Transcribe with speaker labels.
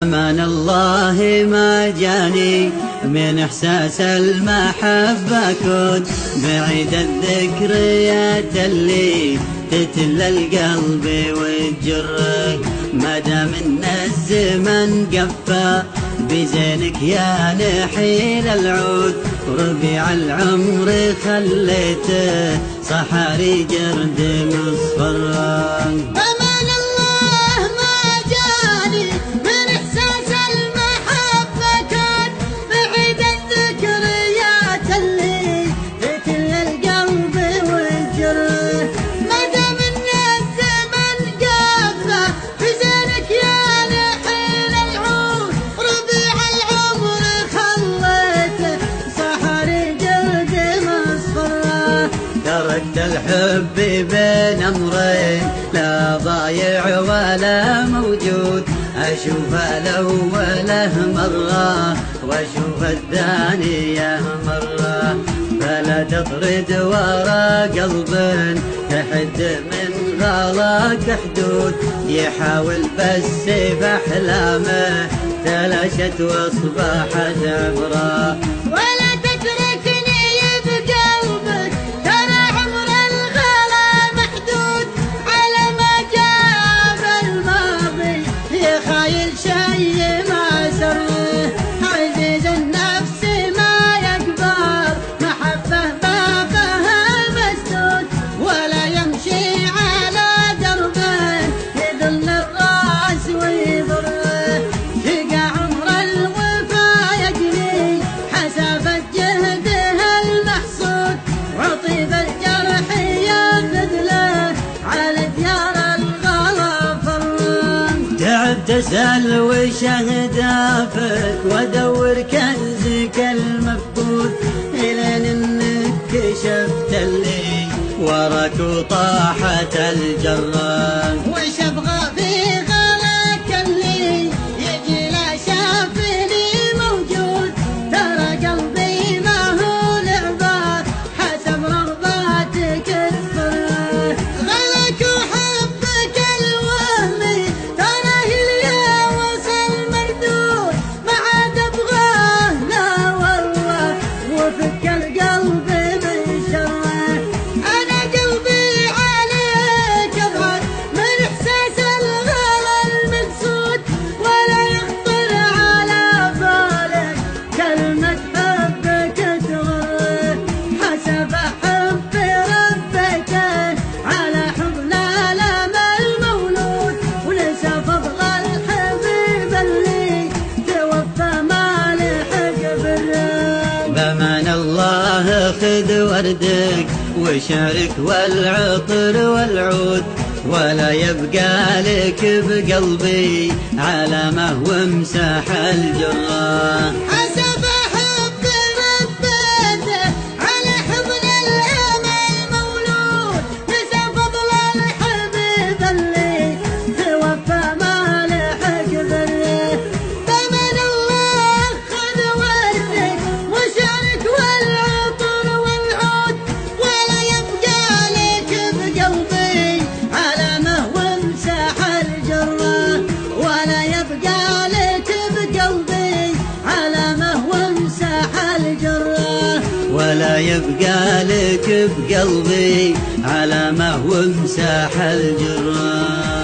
Speaker 1: أمان الله ما جاني من إحساس المحبة، كنت بعيد الذكريات اللي تتل القلب وتجره. ما دام إن الزمن قفى بزينك يا نحيل العود، ربيع العمر خليته صحاري جرد مصفرة. تركت الحب بين أمرين، لا ضايع ولا موجود، أشوف الأوله مرة وأشوف الثانية مرة. فلا تطرد ورا قلب تحد من غلاك حدود، يحاول بس بأحلامه تلاشت وأصبحت عبرة. تسأل وش أهدافك وأدور كنزك المفقود، إلين إنك كشفت اللي وراك وطاحت الجرة.
Speaker 2: وش أبغى في غلاك اللي يجي لا شافني موجود، ترى قلبي ما هو لعبة حسب رغباتك تفرح. غلاك وحبك الوهمي وفك القلب من شره. أنا قلبي عليك أبعد من إحساس الغلا المقصود، ولا يخطر على بالك كلمة حبك تغره. حسب حب ربك على حب العالم المولود، وليس فضل الحبيب اللي توفى ما لحق بالرب.
Speaker 1: بأمان الله خذ وردك وشارك والعطر والعود، ولا يبقى لك بقلبي علامة وامسح الجرة.
Speaker 2: حسب حب ربته على حضن الأمل مولود، ليس فضل الحبيب اللي توفى ما لحق بره. بأمان الله خذ وردك وشارك والعطر والعود، ولا يبقى لك بقلبي علامة وامسح الجرة. ولا يبقى لك بقلبي علامة وامسح الجرة.
Speaker 1: ولا يبقى لك بقلبي علامة وامسح الجرة.